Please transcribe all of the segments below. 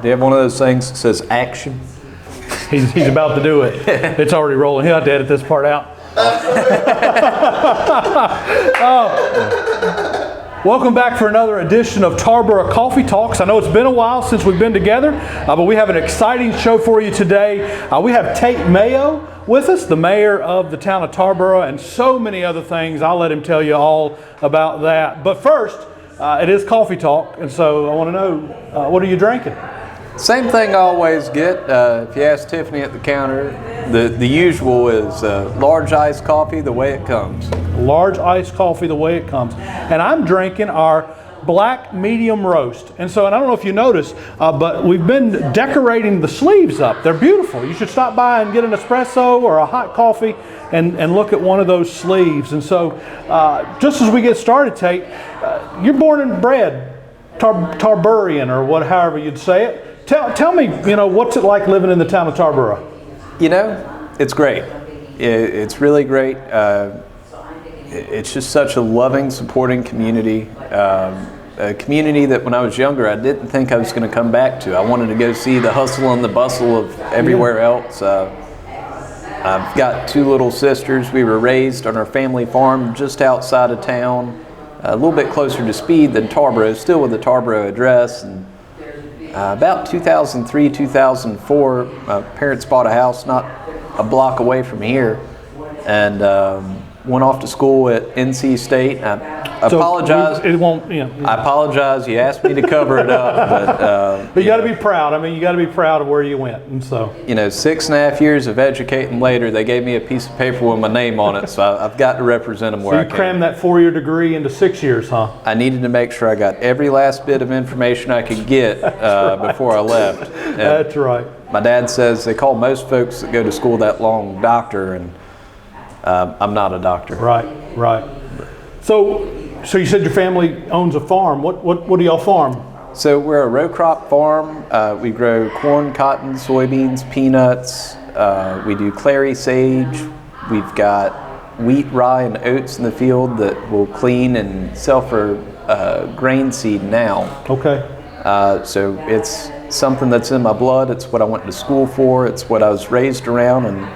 you have one of those things that says action? He's about to do it. It's already rolling. He'll have to edit this part out. Welcome back for another edition of Tarboro Coffee Talks. I know it's been a while since we've been together, but we have an exciting show for you today. We have Tate Mayo with us, the mayor of the town of Tarboro, and so many other things. I'll let him tell you all about that. But first, it is Coffee Talk, and so I want to know, what are you drinking? Same thing I always get. If you ask Tiffany at the counter, the usual is large iced coffee the way it comes. Large iced coffee the way it comes. And I'm drinking our black medium roast. And I don't know if you noticed, but we've been decorating the sleeves up. They're beautiful. You should stop by and get an espresso or a hot coffee and look at one of those sleeves. And so just as we get started, Tate, you're born and bred Tarburian, or however you'd say it. Tell me, what's it like living in the town of Tarboro? It's great. It's really great. It's just such a loving, supporting community. A community that when I was younger, I didn't think I was going to come back to. I wanted to go see the hustle and the bustle of everywhere else. I've got two little sisters. We were raised on our family farm just outside of town, a little bit closer to Speed than Tarboro, still with the Tarboro address. And about 2003, 2004, my parents bought a house not a block away from here, and went off to school at NC State. I apologize. It won't. I apologize. You asked me to cover it up, but you got to be proud. I mean, you got to be proud of where you went, and so 6.5 years of educating later, they gave me a piece of paper with my name on it, so I've got to represent them where I can. So you crammed that 4-year degree into 6 years, huh? I needed to make sure I got every last bit of information I could get before I left. And that's right. My dad says they call most folks that go to school that long doctor, and I'm not a doctor. Right. So you said your family owns a farm. What do y'all farm? So we're a row crop farm. We grow corn, cotton, soybeans, peanuts. We do clary sage. We've got wheat, rye, and oats in the field that we'll clean and sell for grain seed now. Okay. So it's something that's in my blood. It's what I went to school for. It's what I was raised around, and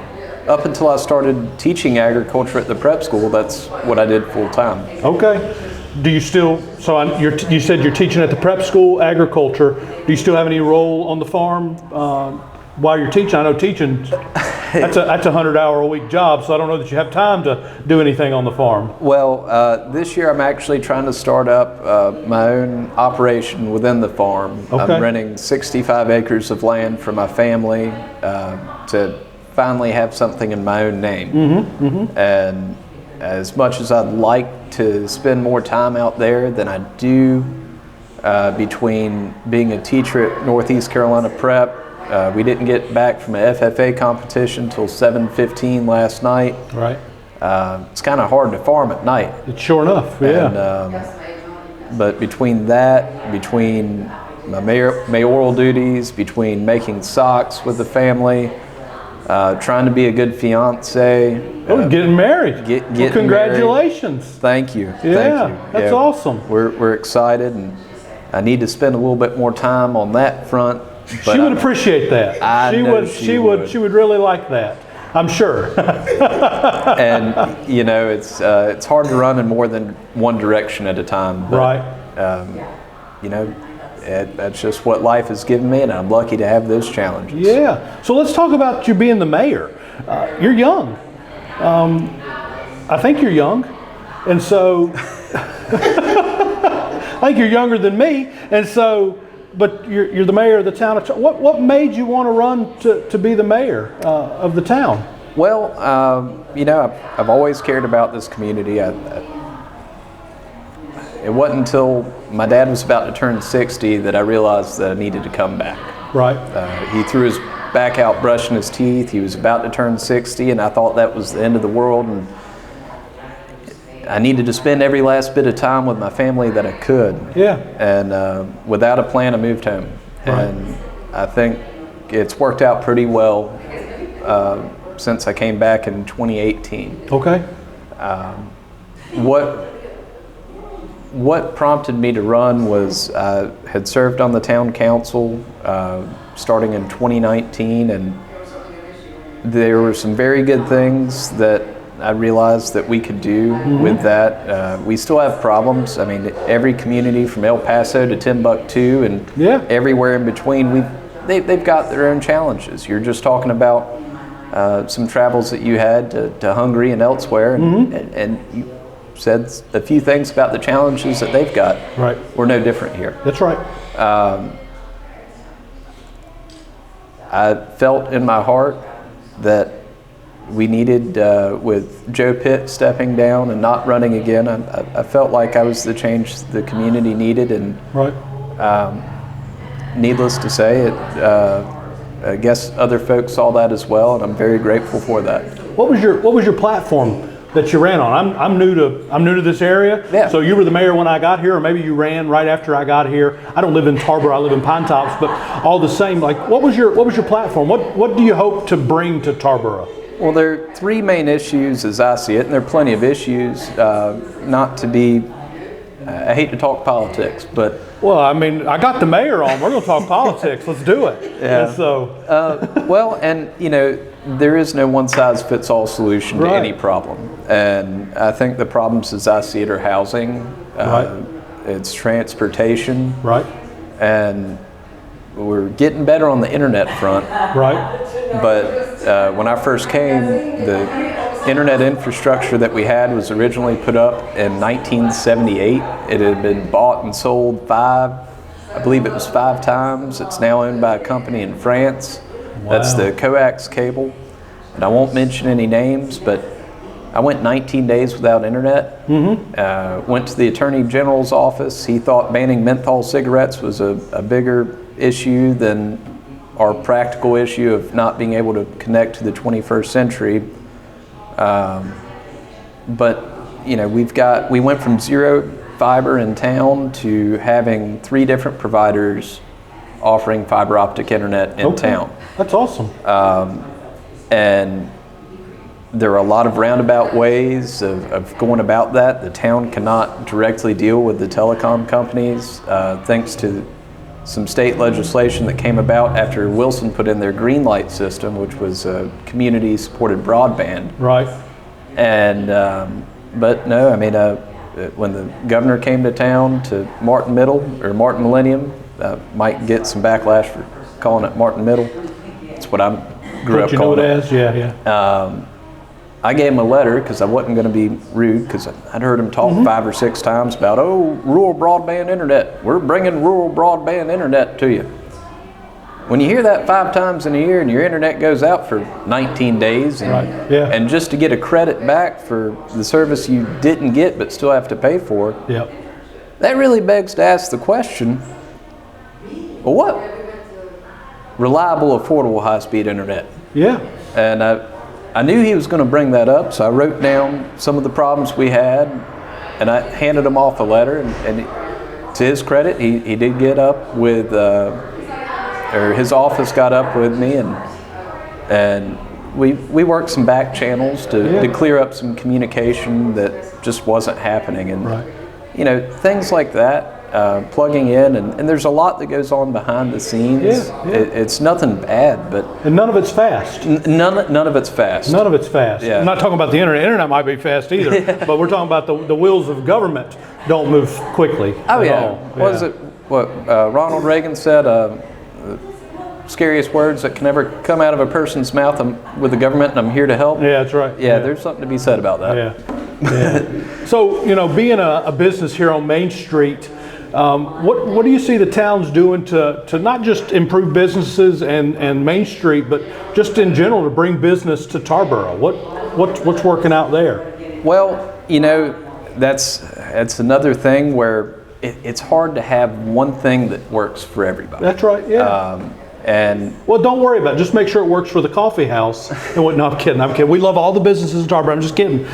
up until I started teaching agriculture at the prep school, that's what I did full time. Okay. Do you still, you said you're teaching at the prep school, agriculture. Do you still have any role on the farm while you're teaching? I know teaching, that's a 100-hour-a-week job, so I don't know that you have time to do anything on the farm. Well, this year I'm actually trying to start up my own operation within the farm. Okay. I'm renting 65 acres of land for my family to finally have something in my own name. And as much as I'd like to spend more time out there than I do between being a teacher at Northeast Carolina Prep, we didn't get back from an FFA competition till 7:15 last night. Right. It's kind of hard to farm at night. It's sure enough, yeah. And, but between that, between my mayoral duties, between making socks with the family, trying to be a good fiance. Getting married. Getting congratulations. Married. Thank you. Yeah, Thank you. that's awesome. We're excited, and I need to spend a little bit more time on that front. She would appreciate that. She would really like that, I'm sure. And it's hard to run in more than one direction at a time. But, right. That's just what life has given me, and I'm lucky to have those challenges. Yeah. So let's talk about you being the mayor. You're young. I think you're young. And so, I think you're younger than me. And so, but you're the mayor of the town of Tarboro. What made you want to run to be the mayor of the town? Well, I've always cared about this community. It wasn't until my dad was about to turn 60 that I realized that I needed to come back. Right. He threw his back out brushing his teeth. He was about to turn 60, and I thought that was the end of the world. And I needed to spend every last bit of time with my family that I could. Yeah. And without a plan, I moved home. Right. And I think it's worked out pretty well since I came back in 2018. Okay. what prompted me to run was I had served on the town council starting in 2019, and there were some very good things that I realized that we could do with that. We still have problems. I mean, every community from El Paso to Timbuktu and everywhere in between, they've got their own challenges. You're just talking about some travels that you had to Hungary and elsewhere, and you said a few things about the challenges that they've got. Right. We're no different here. That's right. I felt in my heart that we needed, with Joe Pitt stepping down and not running again, I felt like I was the change the community needed, and needless to say, I guess other folks saw that as well, and I'm very grateful for that. What was your platform that you ran on? I'm new to this area. Yeah. So you were the mayor when I got here, or maybe you ran right after I got here. I don't live in Tarboro, I live in Pine Tops, but all the same, like, what was your platform? What do you hope to bring to Tarboro? Well, there are three main issues as I see it, and there are plenty of issues. Not to be, I hate to talk politics, but well, I mean, I got the mayor on. We're going to talk politics. Let's do it. Yeah. And so, well, and you know, there is no one-size-fits-all solution to any problem, and I think the problems as I see it are housing, it's transportation, and we're getting better on the internet front, but when I first came, the internet infrastructure that we had was originally put up in 1978. It had been bought and sold I believe it was 5 times. It's now owned by a company in France. That's the coax cable. And I won't mention any names, but I went 19 days without internet. Went to the Attorney General's office. He thought banning menthol cigarettes was a bigger issue than our practical issue of not being able to connect to the 21st century. But you know, we went from 0 fiber in town to having 3 different providers offering fiber optic internet in town. That's awesome. And there are a lot of roundabout ways of going about that. The town cannot directly deal with the telecom companies, thanks to some state legislation that came about after Wilson put in their green light system, which was community-supported broadband. Right. And but no, I mean, when the governor came to town to Martin Middle or Martin Millennium, might get some backlash for calling it Martin Middle. That's what I grew up calling it. As? Yeah. I gave him a letter because I wasn't going to be rude, because I'd heard him talk 5 or 6 times about, rural broadband internet. We're bringing rural broadband internet to you. When you hear that 5 times in a year and your internet goes out for 19 days, and just to get a credit back for the service you didn't get but still have to pay for, that really begs to ask the question, well, what? Reliable, affordable, high-speed internet. Yeah. And I knew he was going to bring that up, so I wrote down some of the problems we had, and I handed him off a letter, and to his credit, he did get up with, or his office got up with me, and we worked some back channels to clear up some communication that just wasn't happening, and you know, things like that. Plugging in, and there's a lot that goes on behind the scenes. It's nothing bad, but and none of it's fast. None of it's fast. None of it's fast. Yeah. I'm not talking about the internet. Internet might be fast either, but we're talking about the wheels of government don't move quickly. Oh yeah. What is it? What Ronald Reagan said? Scariest words that can ever come out of a person's mouth. I'm with the government, and I'm here to help. Yeah, that's right. Yeah, there's something to be said about that. Yeah. So, you know, being a business here on Main Street, what do you see the town's doing to not just improve businesses and Main Street, but just in general to bring business to Tarboro? What's working out there? Well, you know, that's another thing where it's hard to have one thing that works for everybody. That's right. Yeah. And well, don't worry about it. Just make sure it works for the coffee house. And what? No, I'm kidding. We love all the businesses in Tarboro. I'm just kidding.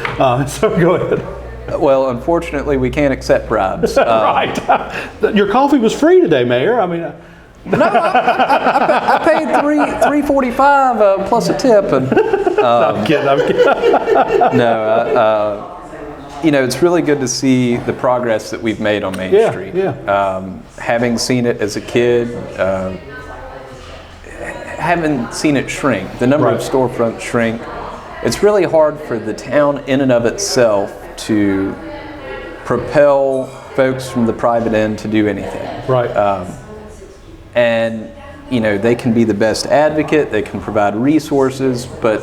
So go ahead. Well, unfortunately, we can't accept bribes. Right. Your coffee was free today, Mayor. I mean. No, I paid $3.45 plus a tip, and I'm kidding. no. it's really good to see the progress that we've made on Main Street. Having seen it as a kid, haven't seen it shrink, the number of storefronts shrink. It's really hard for the town in and of itself to propel folks from the private end to do anything. And they can be the best advocate, they can provide resources, but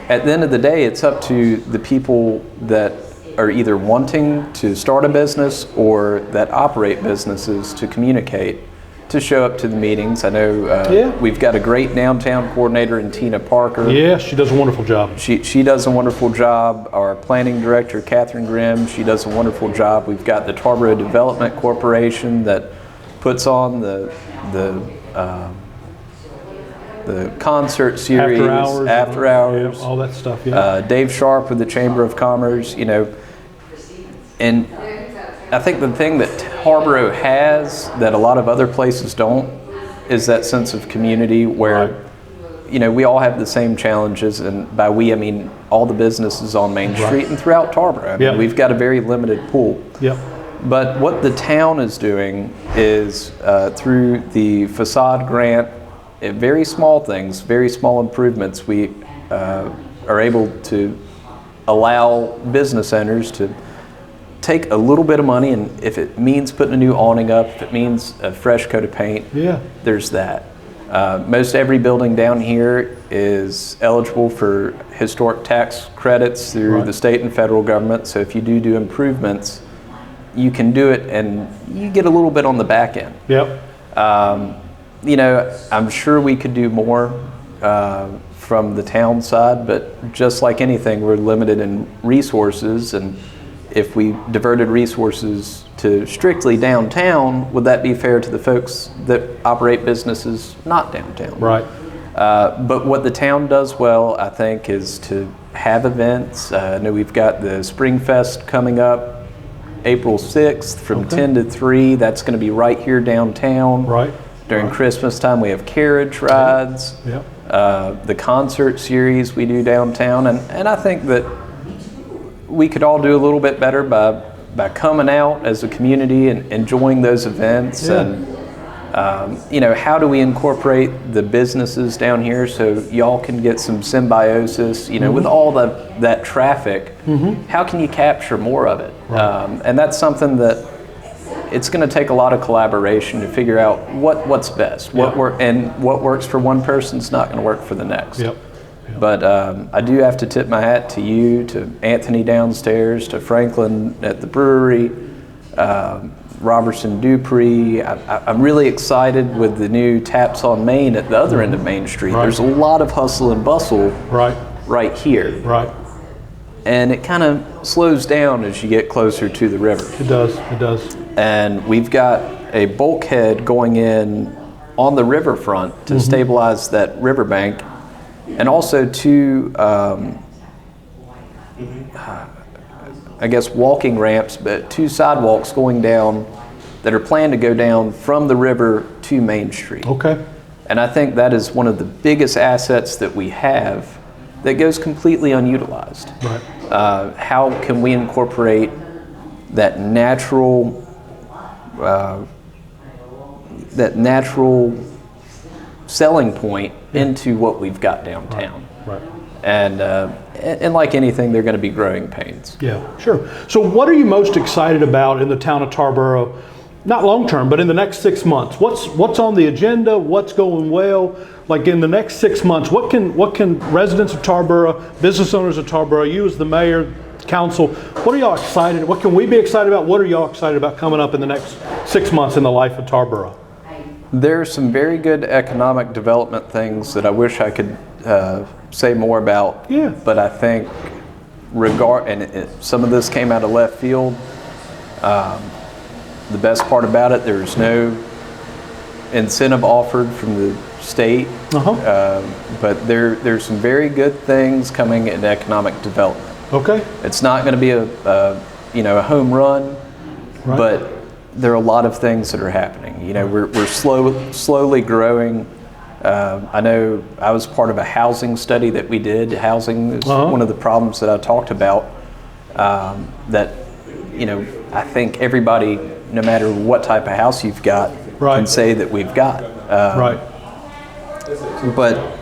at the end of the day, it's up to the people that are either wanting to start a business or that operate businesses to communicate, to show up to the meetings. I know we've got a great downtown coordinator in Tina Parker. Yeah, she does a wonderful job. She does a wonderful job. Our planning director, Catherine Grimm, she does a wonderful job. We've got the Tarboro Development Corporation that puts on the concert series, after hours, all that stuff. Dave Sharp with the Chamber of Commerce, and I think the thing that Tarboro has that a lot of other places don't is that sense of community where, we all have the same challenges, and by we I mean all the businesses on Main Street and throughout Tarboro. I mean, we've got a very limited pool. But what the town is doing is through the facade grant, very small things, very small improvements, we are able to allow business owners to take a little bit of money, and if it means putting a new awning up, if it means a fresh coat of paint, there's that. Most every building down here is eligible for historic tax credits through the state and federal government, so if you do improvements, you can do it and you get a little bit on the back end. I'm sure we could do more from the town side, but just like anything, we're limited in resources, and if we diverted resources to strictly downtown, would that be fair to the folks that operate businesses not downtown? But what the town does well, I think, is to have events. I know we've got the Spring Fest coming up April 6th from 10 to 3. That's going to be right here downtown. During Christmas time, we have carriage rides, the concert series we do downtown, and I think that we could all do a little bit better by coming out as a community and enjoying those events. And how do we incorporate the businesses down here so y'all can get some symbiosis? With all that traffic, how can you capture more of it? And that's something that it's going to take a lot of collaboration to figure out what's best. What works for one person is not going to work for the next. But I do have to tip my hat to you, to Anthony downstairs, to Franklin at the brewery, Robertson Dupree. I'm really excited with the new Taps on Main at the other end of Main Street. There's a lot of hustle and bustle right here. And it kind of slows down as you get closer to the river. It does. And we've got a bulkhead going in on the riverfront to stabilize that riverbank, and also two, walking ramps, but two sidewalks going down that are planned to go down from the river to Main Street. And I think that is one of the biggest assets that we have that goes completely unutilized. How can we incorporate that natural selling point into what we've got downtown? And like anything, they're going to be growing pains. So what are you most excited about in the town of Tarboro? Not long term, but in the next 6 months. What's on the agenda? What's going well? Like in the next 6 months, what can residents of Tarboro, business owners of Tarboro, you as the mayor, council, what are y'all excited? What can we be excited about? What are y'all excited about coming up in the next 6 months in the life of Tarboro? There are some very good economic development things that I wish I could say more about. But I think some of this came out of left field. The best part about it, there's no incentive offered from the state, but there's some very good things coming in economic development. It's not going to be a home run, but there are a lot of things that are happening. We're slowly growing. I know I was part of a housing study that we did. Housing is one of the problems that I talked about. that, I think everybody, no matter what type of house you've got, can say that we've got. Right. But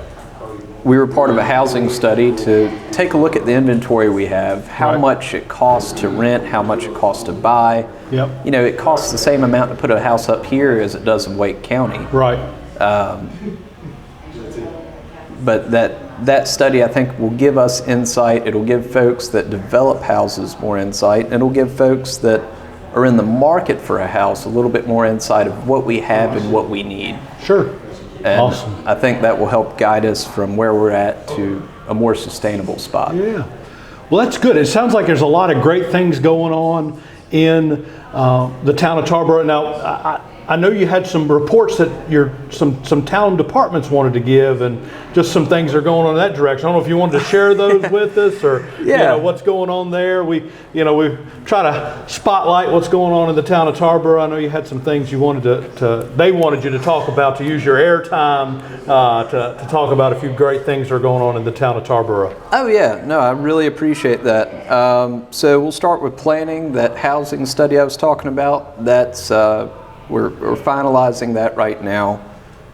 we were part of a housing study to take a look at the inventory we have, how much it costs to rent, how much it costs to buy. Yep. It costs the same amount to put a house up here as it does in Wake County. Right. But that study, I think, will give us insight. It'll give folks that develop houses more insight, and it'll give folks that are in the market for a house a little bit more insight of what we have and what we need. Sure. And awesome. I think that will help guide us from where we're at to a more sustainable spot. Yeah. Well, that's good. It sounds like there's a lot of great things going on in the town of Tarboro. Now, I know you had some reports that some town departments wanted to give, and just some things are going on in that direction. I don't know if you wanted to share those with us, or what's going on there. We try to spotlight what's going on in the town of Tarboro. I know you had some things you wanted they wanted you to talk about, to use your airtime to talk about a few great things that are going on in the town of Tarboro. Oh yeah, no, I really appreciate that. So we'll start with planning. That housing study I was talking about, that's we're finalizing that right now.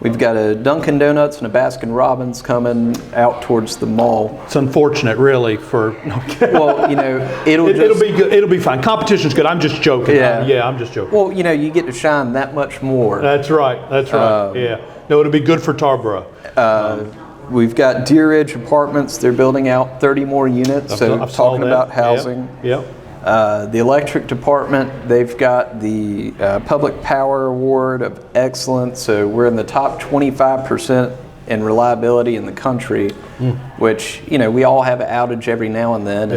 We've got a Dunkin' Donuts and a Baskin Robbins coming out towards the mall. It's unfortunate, really, for. Well, it'll be good. It'll be fine. Competition's good. I'm just joking. Yeah, I'm just joking. Well, you get to shine that much more. That's right. That's right. Yeah. No, it'll be good for Tarboro. We've got Deer Ridge Apartments. They're building out 30 more units. I've talking about housing. Yep. The electric department, they've got the Public Power Award of Excellence, so we're in the top 25% in reliability in the country, which, we all have an outage every now and then.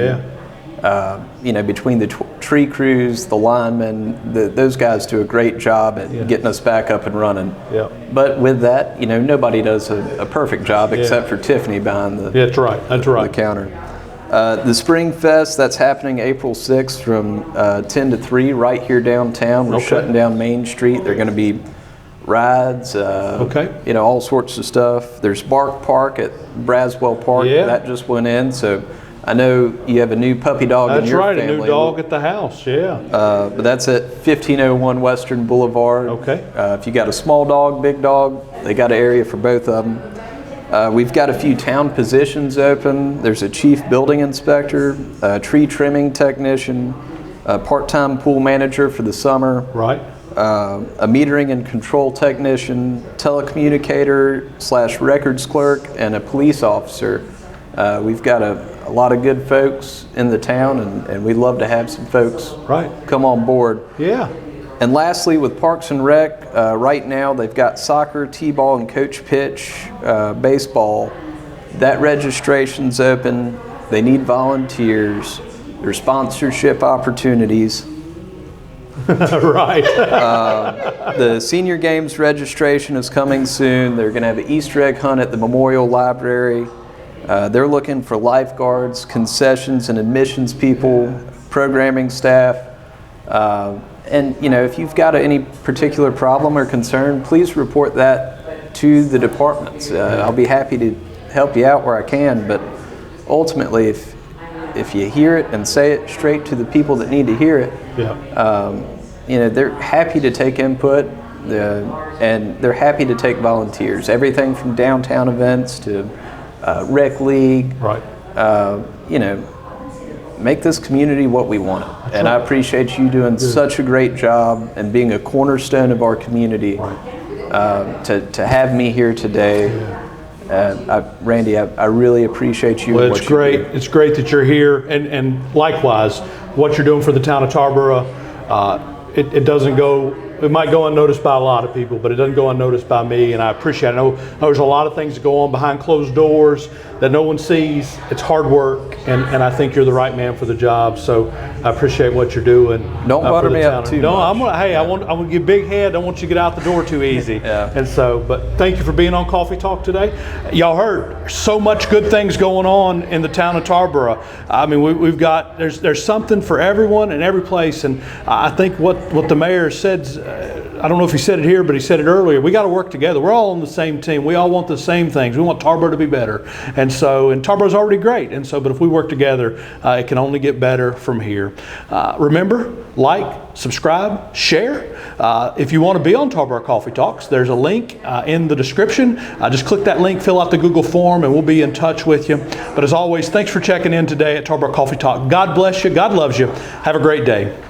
And, between the tree crews, the linemen, those guys do a great job at getting us back up and running. But with that, nobody does a perfect job except for Tiffany behind the, that's right. the counter. The Spring Fest, that's happening April 6th from 10 to 3 right here downtown. We're shutting down Main Street. There are going to be rides, all sorts of stuff. There's Bark Park at Braswell Park. That just went in. So I know you have a new puppy dog in your family. That's right, a new dog at the house, but that's at 1501 Western Boulevard. If you got a small dog, big dog, they got an area for both of them. We've got a few town positions open. There's a chief building inspector, a tree trimming technician, a part-time pool manager for the summer, a metering and control technician, telecommunicator / records clerk, and a police officer. We've got a lot of good folks in the town, and we'd love to have some folks come on board. And lastly, with Parks and Rec, right now they've got soccer, t-ball, and coach pitch, baseball. That registration's open. They need volunteers. There's sponsorship opportunities. The senior games registration is coming soon. They're going to have an Easter egg hunt at the Memorial Library. They're looking for lifeguards, concessions and admissions people, programming staff. And if you've got any particular problem or concern, please report that to the departments. I'll be happy to help you out where I can, but ultimately if you hear it and say it straight to the people that need to hear it, they're happy to take input, and they're happy to take volunteers. Everything from downtown events to rec league, make this community what we want it. And I appreciate you doing such a great job and being a cornerstone of our community. To have me here today, Randy, I really appreciate you. Well, it's great. It's great that you're here, and likewise, what you're doing for the town of Tarboro. It doesn't go. It might go unnoticed by a lot of people, but it doesn't go unnoticed by me, and I appreciate it. I know there's a lot of things that go on behind closed doors that no one sees. It's hard work, and I think you're the right man for the job, so I appreciate what you're doing. Don't butter me up too much. I want to give big head. I want you to get out the door too easy. And so, but thank you for being on Coffee Talk today. Y'all heard so much good things going on in the town of Tarboro. I mean, we've got, there's something for everyone in every place, and I think what the mayor said I don't know if he said it here, but he said it earlier. We got to work together. We're all on the same team. We all want the same things. We want Tarboro to be better. And Tarboro's already great. And so, but if we work together, it can only get better from here. Remember, like, subscribe, share. If you want to be on Tarboro Coffee Talks, there's a link in the description. Just click that link, fill out the Google form, and we'll be in touch with you. But as always, thanks for checking in today at Tarboro Coffee Talk. God bless you. God loves you. Have a great day.